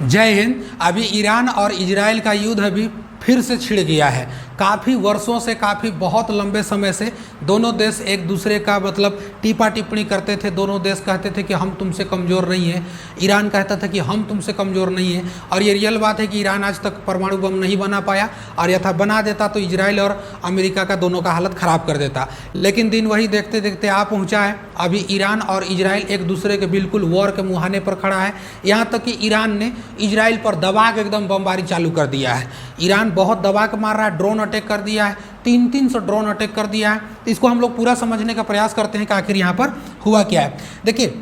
जय हिंद। अभी ईरान और इजराइल का युद्ध अभी फिर से छिड़ गया है। काफ़ी वर्षों से, काफ़ी बहुत लंबे समय से दोनों देश एक दूसरे का मतलब टीपा टिप्पणी करते थे। दोनों देश कहते थे कि हम तुमसे कमज़ोर नहीं हैं, ईरान कहता था कि हम तुमसे कमज़ोर नहीं हैं। और ये रियल बात है कि ईरान आज तक परमाणु बम नहीं बना पाया, और यथा बना देता तो इजराइल और अमेरिका का दोनों का हालत ख़राब कर देता। लेकिन दिन वही देखते देखते आ पहुँचा है। अभी ईरान और इजराइल एक दूसरे के बिल्कुल वॉर के मुहाने पर खड़ा है। यहाँ तक कि ईरान ने इजराइल पर दबा के एकदम बमबारी चालू कर दिया है। ईरान बहुत दबा के मार रहा है, ड्रोन अटैक कर दिया है, 300 ड्रोन अटैक कर दिया है। तो इसको हम लोग पूरा समझने का प्रयास करते हैं कि आखिर यहाँ पर हुआ क्या है। देखिए,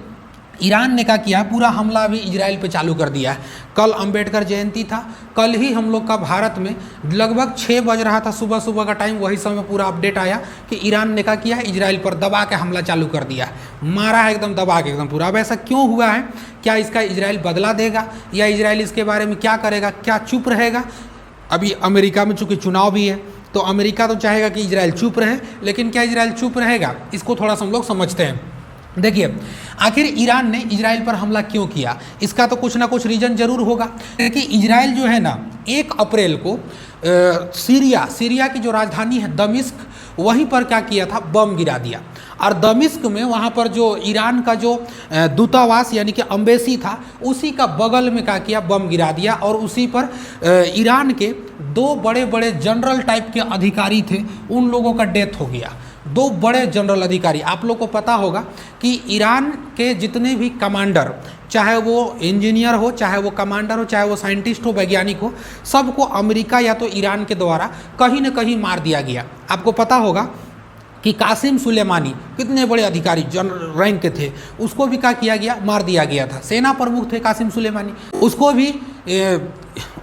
ईरान ने क्या किया, पूरा हमला भी इजराइल पे चालू कर दिया है। कल अंबेडकर जयंती था, कल ही हम लोग का भारत में लगभग 6 बज रहा था, सुबह सुबह का टाइम, वही समय पूरा अपडेट आया कि ईरान ने क्या किया, इजराइल पर दबा के हमला चालू कर दिया है, मारा है एकदम दबा के एकदम पूरा। अब ऐसा क्यों हुआ है? क्या इसका इजराइल बदला देगा, या इजराइल इसके बारे में क्या करेगा, क्या चुप रहेगा? अभी अमेरिका में चूंकि चुनाव भी है, तो अमेरिका तो चाहेगा कि इजराइल चुप रहे, लेकिन क्या इजराइल चुप रहेगा? इसको थोड़ा सा हम लोग समझते हैं। देखिए, आखिर ईरान ने इजराइल पर हमला क्यों किया? इसका तो कुछ ना कुछ रीजन जरूर होगा। क्योंकि इजराइल जो है ना, 1 अप्रैल को सीरिया की जो राजधानी है दमिश्क, वहीं पर क्या किया था, बम गिरा दिया। और दमिश्क में वहाँ पर जो ईरान का जो दूतावास यानी कि अम्बेसी था, उसी का बगल में क्या किया, बम गिरा दिया। और उसी पर ईरान के 2 बड़े बड़े जनरल टाइप के अधिकारी थे, उन लोगों का डेथ हो गया। 2 बड़े जनरल अधिकारी। आप लोग को पता होगा कि ईरान के जितने भी कमांडर, चाहे वो इंजीनियर हो, चाहे वो कमांडर हो, चाहे वो साइंटिस्ट हो, वैज्ञानिक हो, सबको अमेरिका या तो ईरान के द्वारा कहीं न कहीं मार दिया गया। आपको पता होगा कि कासिम सुलेमानी कितने बड़े अधिकारी जनरल रैंक के थे, उसको भी क्या किया गया, मार दिया गया था। सेना प्रमुख थे कासिम सुलेमानी, उसको भी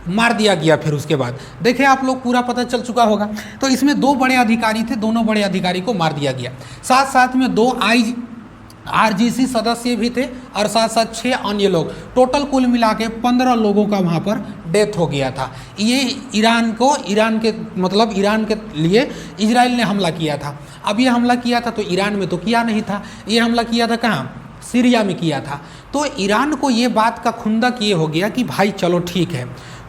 मार दिया गया। फिर उसके बाद देखिए, आप लोग पूरा पता चल चुका होगा। तो इसमें 2 बड़े अधिकारी थे, दोनों बड़े अधिकारी को मार दिया गया। साथ साथ में 2 IRGC सदस्य भी थे, और साथ साथ 6 अन्य लोग, टोटल कुल मिला के 15 लोगों का वहाँ पर डेथ हो गया था। ये ईरान के लिए इजराइल ने हमला किया था। अब ये हमला किया था तो ईरान में तो किया नहीं था, ये हमला किया था कहाँ, सीरिया में किया था। तो ईरान को ये बात का खुंदक ये हो गया कि भाई चलो ठीक है,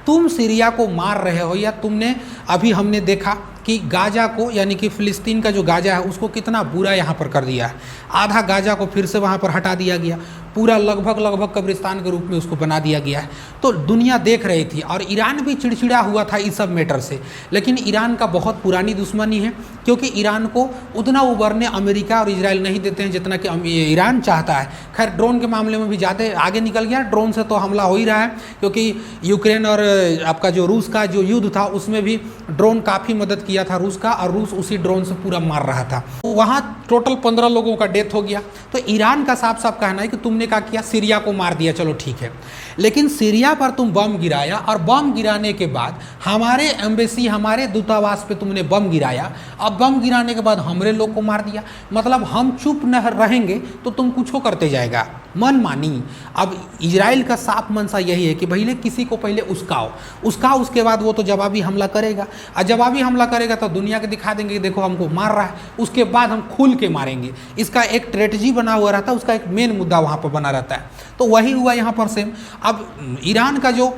तुम सीरिया को मार रहे हो, या तुमने अभी हमने देखा कि गाजा को, यानी कि फ़िलिस्तीन का जो गाजा है, उसको कितना बुरा यहाँ पर कर दिया है। आधा गाजा को फिर से वहाँ पर हटा दिया गया, पूरा लगभग कब्रिस्तान के रूप में उसको बना दिया गया है। तो दुनिया देख रही थी, और ईरान भी चिड़चिड़ा हुआ था इस सब मैटर से। लेकिन ईरान का बहुत पुरानी दुश्मनी है, क्योंकि ईरान को उतना उभरने अमेरिका और इजराइल नहीं देते हैं जितना कि ईरान चाहता है। खैर, ड्रोन के मामले में भी ज़्यादा आगे निकल गया, ड्रोन से तो हमला हो ही रहा है, क्योंकि यूक्रेन और आपका जो रूस का जो युद्ध था, उसमें भी ड्रोन काफ़ी मदद किया था रूस का, और रूस उसी ड्रोन से पूरा मार रहा था। वहाँ टोटल 15 लोगों का डेथ हो गया। तो ईरान का साफ साफ कहना है कि तुमने क्या किया, सीरिया को मार दिया, चलो ठीक है, लेकिन सीरिया पर तुम बम गिराया, और बम गिराने के बाद हमारे एम्बेसी, हमारे दूतावास पे तुमने बम गिराया। अब बम गिराने के बाद हमारे लोग को मार दिया, मतलब हम चुप न रहेंगे तो तुम कुछ करते जाएगा, मन मानी। अब इजराइल का साफ मनसा यही है कि भैया किसी को पहले उस्काओ, उसके बाद वो तो जवाबी हमला करेगा, और जवाबी हमला करेगा तो दुनिया के दिखा देंगे कि देखो हमको मार रहा है, उसके बाद हम खुल के मारेंगे। इसका एक स्ट्रेटजी बना हुआ रहता है, उसका एक मेन मुद्दा वहाँ पर बना रहता है। तो वही हुआ यहाँ पर सेम। अब ईरान का जो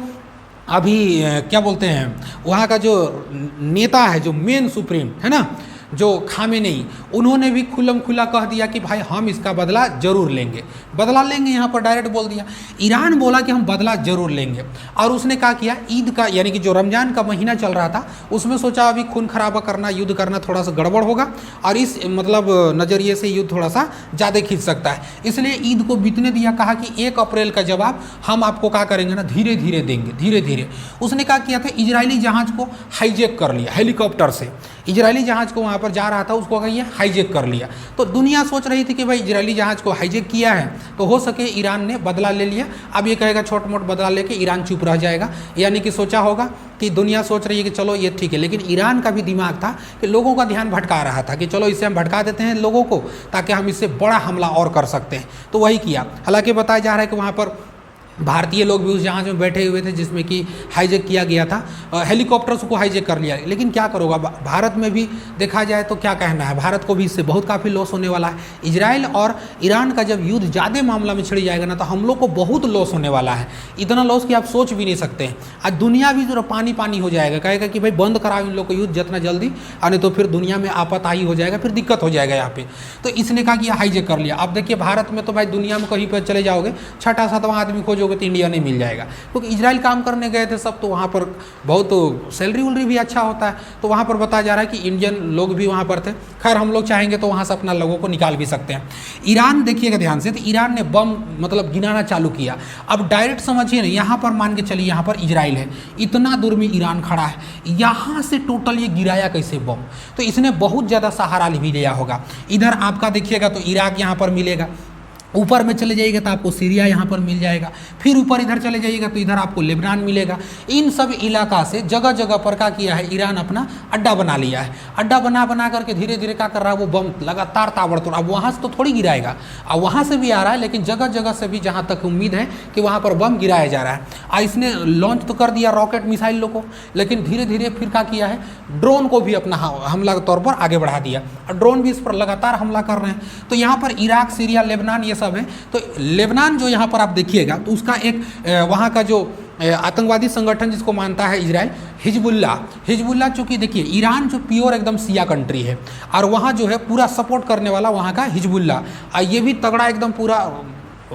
अभी क्या बोलते हैं, वहाँ का जो नेता है, जो मेन सुप्रीम है ना, जो खामेनेई, उन्होंने भी खुल्लम खुला कह दिया कि भाई हम इसका बदला जरूर लेंगे, बदला लेंगे। यहाँ पर डायरेक्ट बोल दिया, ईरान बोला कि हम बदला जरूर लेंगे। और उसने क्या किया, ईद का यानी कि जो रमजान का महीना चल रहा था, उसमें सोचा अभी खून खराबा करना, युद्ध करना थोड़ा सा गड़बड़ होगा, और इस मतलब नज़रिए से युद्ध थोड़ा सा ज़्यादा खींच सकता है। इसलिए ईद को बीतने दिया, कहा कि 1 अप्रैल का जवाब हम आपको क्या करेंगे ना, धीरे धीरे देंगे, धीरे धीरे। उसने क्या किया था, इजरायली जहाज़ को हाईजैक कर लिया, हेलीकॉप्टर से इजरायली जहाज़ को वहाँ पर जा रहा था, उसको कहिए हाईजैक कर लिया। तो दुनिया सोच रही थी कि भाई इजरायली जहाज़ को हाईजैक किया है तो हो सके ईरान ने बदला ले लिया। अब ये कहेगा छोट मोट बदला लेके ईरान चुप रह जाएगा, यानी कि सोचा होगा कि दुनिया सोच रही है कि चलो ये ठीक है। लेकिन ईरान का भी दिमाग था कि लोगों का ध्यान भटका रहा था कि चलो इससे हम भटका देते हैं लोगों को, ताकि हम इससे बड़ा हमला और कर सकते हैं। तो वही किया। हालांकि बताया जा रहा है कि वहाँ पर भारतीय लोग भी उस जहाज़ में बैठे हुए थे जिसमें कि हाईजैक किया गया था, हेलीकॉप्टर्स को हाईजैक कर लिया। लेकिन क्या करोगा, भारत में भी देखा जाए तो क्या कहना है, भारत को भी इससे बहुत काफ़ी लॉस होने वाला है। इजराइल और ईरान का जब युद्ध ज़्यादा मामला में छिड़ जाएगा ना, तो हम लोग को बहुत लॉस होने वाला है, इतना लॉस कि आप सोच भी नहीं सकते हैं। आज दुनिया भी जो पानी पानी हो जाएगा, कहेगा कि भाई बंद कराओ इन लोग को युद्ध जितना जल्दी, और नहीं तो फिर दुनिया में आपाताई हो जाएगा, फिर दिक्कत हो जाएगा यहाँ पे। तो इसने कहा कि हाईजैक कर लिया। अब देखिए भारत में तो भाई दुनिया में कहीं पर चले जाओगे, छठा सातवां आदमी खोजोगे तो इंडिया नहीं मिल जाएगा, क्योंकि इजराइल काम करने गए थे सब, तो वहाँ पर बहुत सैलरी उलरी भी अच्छा होता है, तो वहाँ पर बताया जा रहा है कि इंडियन लोग भी वहाँ पर थे। खैर हम लोग चाहेंगे तो वहाँ से अपना लोगों को निकाल भी सकते हैं। ईरान देखिएगा ध्यान से, तो ईरान ने बम मतलब गिनाना चालू किया। अब डायरेक्ट समझिए ना, यहाँ पर मान के चलिए यहाँ पर इजराइल है, इतना दूर में ईरान खड़ा है, यहाँ से टोटल ये गिराया कैसे बम, तो इसने बहुत ज़्यादा सहारा भी लिया होगा। इधर आपका देखिएगा तो इराक यहाँ पर मिलेगा, ऊपर में चले जाइएगा तो आपको सीरिया यहाँ पर मिल जाएगा, फिर ऊपर इधर चले जाइएगा तो इधर आपको लेबनान मिलेगा। इन सब इलाका से जगह जगह पर क्या किया है, ईरान अपना अड्डा बना लिया है। अड्डा बना करके धीरे धीरे क्या कर रहा है, वो बम लगातार ताबड़तोड़, अब वहाँ से तो थोड़ी गिराएगा, अब वहाँ से भी आ रहा है, लेकिन जगह जगह से भी जहाँ तक उम्मीद है कि वहाँ पर बम गिराया जा रहा है। इसने लॉन्च तो कर दिया रॉकेट मिसाइलों को, लेकिन धीरे धीरे फिर क्या किया है, ड्रोन को भी अपना हमला के तौर पर आगे बढ़ा दिया, और ड्रोन भी इस पर लगातार हमला कर रहे हैं। तो यहाँ पर इराक, सीरिया, लेबनान ये सब है। तो लेबनान जो यहाँ पर आप देखिएगा तो उसका एक वहाँ का जो आतंकवादी संगठन जिसको मानता है इजराइल, हिजबुल्ला चूँकि देखिए ईरान जो प्योर एकदम सिया कंट्री है, और वहाँ जो है पूरा सपोर्ट करने वाला वहाँ का हिजबुल्ला, ये भी तगड़ा एकदम पूरा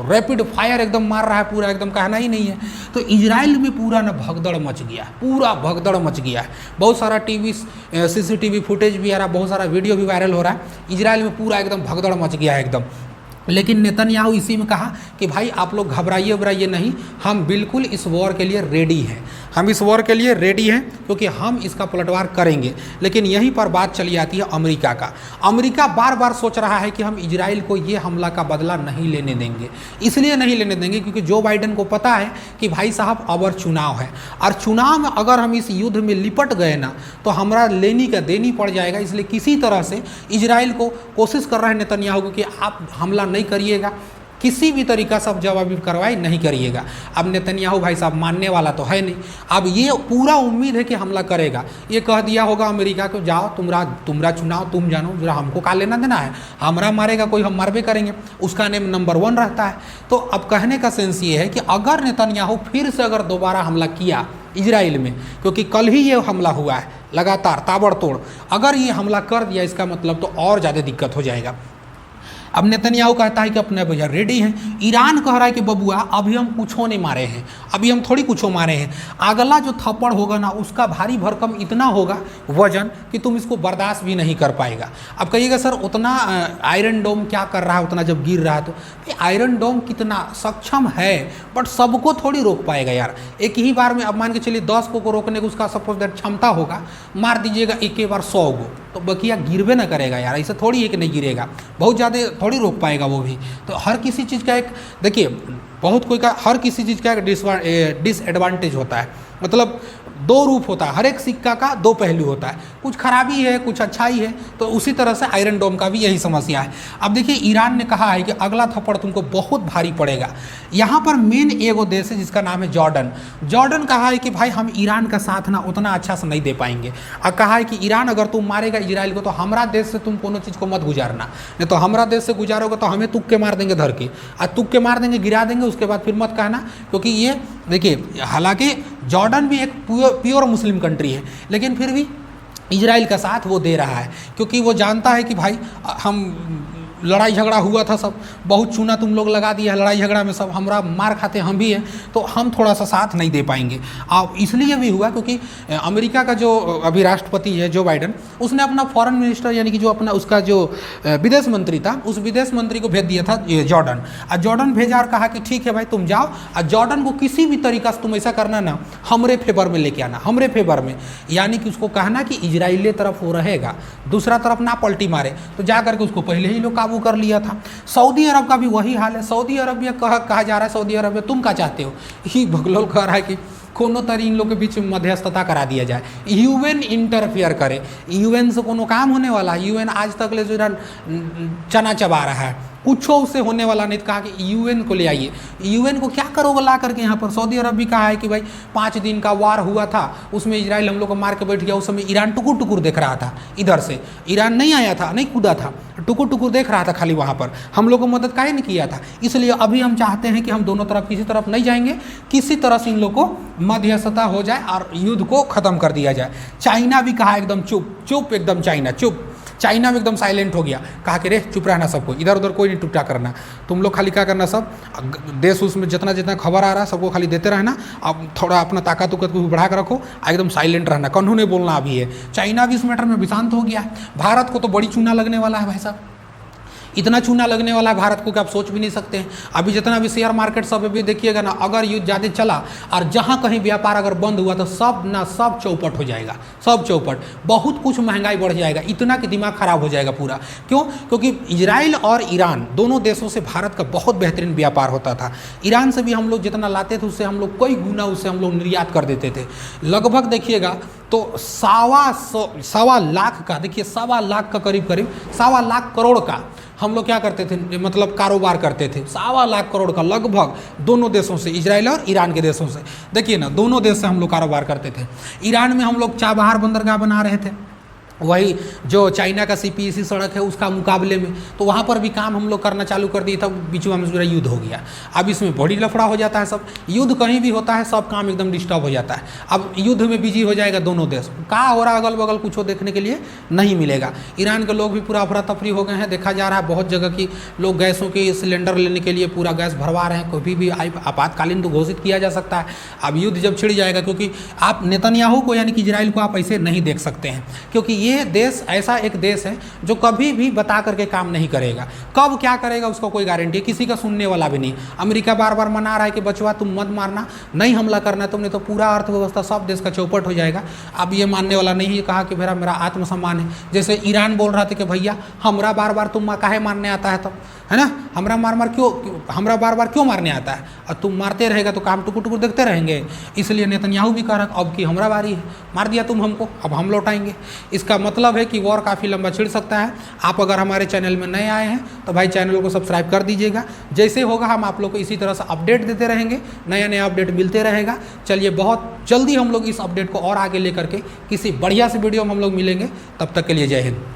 रैपिड फायर एकदम मार रहा है, पूरा एकदम कहना ही नहीं है। तो इजराइल में पूरा ना भगदड़ मच गया, पूरा भगदड़ मच गया है। बहुत सारा CCTV फुटेज भी आ रहा है, बहुत सारा वीडियो भी वायरल हो रहा है। इजराइल में पूरा एकदम भगदड़ मच गया है एकदम। लेकिन नेतन्याहू इसी में कहा कि भाई आप लोग घबराइए नहीं, हम बिल्कुल इस वॉर के लिए रेडी हैं, हम इस वॉर के लिए रेडी हैं, क्योंकि हम इसका पलटवार करेंगे। लेकिन यहीं पर बात चली आती है अमेरिका का। अमेरिका बार बार सोच रहा है कि हम इजराइल को ये हमला का बदला नहीं लेने देंगे। इसलिए नहीं लेने देंगे क्योंकि जो बाइडेन को पता है कि भाई साहब अब चुनाव है, और चुनाव में अगर हम इस युद्ध में लिपट गए ना तो हमारा लेनी का देनी पड़ जाएगा। इसलिए किसी तरह से इजराइल को कोशिश कर रहे हैं नेतन्याहू को कि आप हमला नहीं करिएगा, किसी भी तरीका से जवाबी कार्रवाई नहीं करिएगा। अब नेतन्याहू भाई साहब मानने वाला तो है नहीं, अब ये पूरा उम्मीद है कि हमला करेगा। ये कह दिया होगा अमेरिका को, जाओ तुम्हारा चुनाव तुम जानो, जरा हमको का लेना देना है, हमारा मारेगा कोई, हम मारबे करेंगे, उसका नेम नंबर 1 रहता है। तो अब कहने का सेंस ये है कि अगर नेतन्याहू फिर से अगर दोबारा हमला किया इजराइल में, क्योंकि कल ही ये हमला हुआ है लगातार ताबड़तोड़, अगर ये हमला कर दिया इसका मतलब तो और ज़्यादा दिक्कत हो जाएगा। अब नेतन्याहू कहता है कि अपने भैया रेडी हैं। ईरान कह रहा है कि बबुआ अभी हम कुछो नहीं मारे हैं, अभी हम थोड़ी कुछो मारे हैं, अगला जो थप्पड़ होगा ना उसका भारी भरकम इतना होगा वजन कि तुम इसको बर्दाश्त भी नहीं कर पाएगा। अब कहिएगा सर उतना आयरन डोम क्या कर रहा है, उतना जब गिर रहा है तो आयरन डोम कितना सक्षम है, बट सबको थोड़ी रोक पाएगा यार। एक ही बार में अब मान के चलिए 10 को रोकने को उसका सपोज दैट क्षमता होगा, मार दीजिएगा एक ही बार 100 को, तो बकिया गिरवे ना करेगा यार, ऐसा थोड़ी है कि नहीं गिरेगा, बहुत ज़्यादा थोड़ी रोक पाएगा वो भी। तो हर किसी चीज़ का एक देखिए बहुत कोई का हर किसी चीज़ का एक डिसएडवांटेज होता है, मतलब दो रूप होता है, हर एक सिक्का का दो पहलू होता है, कुछ खराबी है कुछ अच्छाई है। तो उसी तरह से आयरन डोम का भी यही समस्या है। अब देखिए ईरान ने कहा है कि अगला थप्पड़ तुमको बहुत भारी पड़ेगा। यहाँ पर मेन एगो देश है जिसका नाम है जॉर्डन। जॉर्डन कहा है कि भाई हम ईरान का साथ ना उतना अच्छा से नहीं दे पाएंगे, और कहा है कि ईरान अगर तुम मारेगा इजराइल को तो हमारा देश से तुम कोनो चीज़ को मत गुजारना, नहीं तो हमारा देश से गुजारोगे तो हमें तुक्के मार देंगे धर के, और तुक्के मार देंगे गिरा देंगे, उसके बाद फिर मत कहना। क्योंकि ये देखिए हालांकि जॉर्डन भी एक प्योर मुस्लिम कंट्री है, लेकिन फिर भी इजराइल का साथ वो दे रहा है, क्योंकि वो जानता है कि भाई हम लड़ाई झगड़ा हुआ था, सब बहुत चूना तुम लोग लगा दिया है लड़ाई झगड़ा में, सब हमारा मार खाते हम भी हैं, तो हम थोड़ा सा साथ नहीं दे पाएंगे। अब इसलिए भी हुआ क्योंकि अमेरिका का जो अभी राष्ट्रपति है जो बाइडेन, उसने अपना फॉरेन मिनिस्टर यानी कि जो अपना उसका जो विदेश मंत्री था, उस विदेश मंत्री को भेज दिया था जॉर्डन। और जॉर्डन भेजा और कहा कि ठीक है भाई तुम जाओ, और जॉर्डन को किसी भी तरीका से तुम ऐसा करना ना, हमरे फेवर में लेके आना, हमरे फेवर में, यानी कि उसको कहना कि इजराइल तरफ वो रहेगा, दूसरा तरफ ना पलटी मारे। तो जा करके उसको पहले ही लोग काबू कर लिया था। सऊदी अरब का भी वही हाल है। सऊदी अरब में कहा जा रहा है, सऊदी अरब में तुम क्या चाहते हो, ही भगलोल कह रहा है कि कोनो तरह इन लोग के बीच में मध्यस्थता करा दिया जाए, यूएन इंटरफियर करे। यूएन से कोनो काम होने वाला है? यूएन आज तक ले जो चना चबा रहा है, कुछ उससे होने वाला नहीं। कहा कि यूएन को ले आइए। यूएन को क्या करोगे ला करके यहाँ पर? सऊदी अरब भी कहा है कि भाई 5 दिन का वार हुआ था, उसमें इजराइल हम लोग को मार के बैठ गया। उस समय ईरान टुकुर टुकुर देख रहा था, इधर से ईरान नहीं आया था, नहीं कूदा था, टुकुर टुकुर देख रहा था खाली वहाँ पर। हम लोग को मदद काहे नहीं किया था। इसलिए अभी हम चाहते हैं कि हम दोनों तरफ किसी तरफ नहीं जाएंगे, किसी तरह से इन लोग को मध्यस्थता हो जाए और युद्ध को खत्म कर दिया जाए। चाइना भी कहा एकदम चुप चुप, एकदम चाइना चुप। चाइना में एकदम साइलेंट हो गया, कहा कि रे चुप रहना सबको, इधर उधर कोई नहीं टुकटा करना, तुम लोग खाली क्या करना, सब देश उसमें जितना जितना खबर आ रहा है सबको खाली देते रहना, अब थोड़ा अपना ताकत उकत को भी बढ़ा कर रखो, एकदम साइलेंट रहना, कन्हू ने बोलना अभी है। चाइना भी इस मैटर में विशांत हो गया है। भारत को तो बड़ी चूना लगने वाला है भाई साहब, इतना चूना लगने वाला है भारत को कि आप सोच भी नहीं सकते हैं। अभी जितना भी शेयर मार्केट सब अभी देखिएगा ना, अगर युद्ध ज़्यादा चला और जहाँ कहीं व्यापार अगर बंद हुआ तो सब चौपट हो जाएगा, सब चौपट, बहुत कुछ महंगाई बढ़ जाएगा, इतना कि दिमाग खराब हो जाएगा पूरा। क्यों? क्योंकि इजराइल और ईरान दोनों देशों से भारत का बहुत बेहतरीन व्यापार होता था। ईरान से भी हम लोग जितना लाते थे उससे हम लोग कई गुना उससे हम लोग निर्यात कर देते थे। लगभग देखिएगा तो 1.25 लाख का, देखिए 1.25 लाख का करीब 1.25 लाख करोड़ का हम लोग क्या करते थे, मतलब कारोबार करते थे। 1.25 लाख करोड़ का लगभग दोनों देशों से, इजराइल और ईरान के देशों से। देखिए ना, दोनों देश से हम लोग कारोबार करते थे। ईरान में हम लोग चाबहार बंदरगाह बना रहे थे, वही जो चाइना का सीपीईसी सड़क है उसका मुकाबले में, तो वहाँ पर भी काम हम लोग करना चालू कर दिए। तब बीच में मेरा युद्ध हो गया। अब इसमें बड़ी लफड़ा हो जाता है। सब युद्ध कहीं भी होता है सब काम एकदम डिस्टर्ब हो जाता है। अब युद्ध में बिजी हो जाएगा दोनों देश, कहाँ हो रहा अगल बगल कुछ देखने के लिए नहीं मिलेगा। ईरान के लोग भी पूरा अफरा तफरी हो गए हैं। देखा जा रहा है बहुत जगह की लोग गैसों के सिलेंडर लेने के लिए पूरा गैस भरवा रहे हैं। कभी भी आपातकालीन तो घोषित किया जा सकता है। अब युद्ध जब छिड़ जाएगा, क्योंकि आप नेतन्याहू को यानी कि इजराइल को आप ऐसे नहीं देख सकते हैं, क्योंकि ये देश ऐसा एक देश है जो कभी भी बता करके काम नहीं करेगा। कब क्या करेगा उसका कोई गारंटी है, किसी का सुनने वाला भी नहीं। अमेरिका बार बार मना रहा है कि बचवा तुम मत मारना, नहीं हमला करना तुमने, तो पूरा अर्थव्यवस्था सब देश का चौपट हो जाएगा। अब ये मानने वाला नहीं है। कहा कि मेरा आत्मसम्मान है। जैसे ईरान बोल रहा था कि भैया हमरा बार बार तुम काहे मारने आता है, तब है ना, हमरा बार बार क्यों मारने आता है, और तुम मारते रहेगा तो काम टुकुर टुकुर देखते रहेंगे। इसलिए नेतन्याहू भी कह रहा अब कि हमरा बारी है, मार दिया तुम हमको, अब हम लौटाएंगे। इसका मतलब है कि वॉर काफ़ी लंबा छिड़ सकता है। आप अगर हमारे चैनल में नए आए हैं तो भाई चैनल को सब्सक्राइब कर दीजिएगा। जैसे होगा हम आप लोग को इसी तरह से अपडेट देते रहेंगे, नया नया अपडेट मिलते रहेगा। चलिए, बहुत जल्दी हम लोग इस अपडेट को और आगे लेकर के किसी बढ़िया से वीडियो में हम लोग मिलेंगे। तब तक के लिए जय हिंद।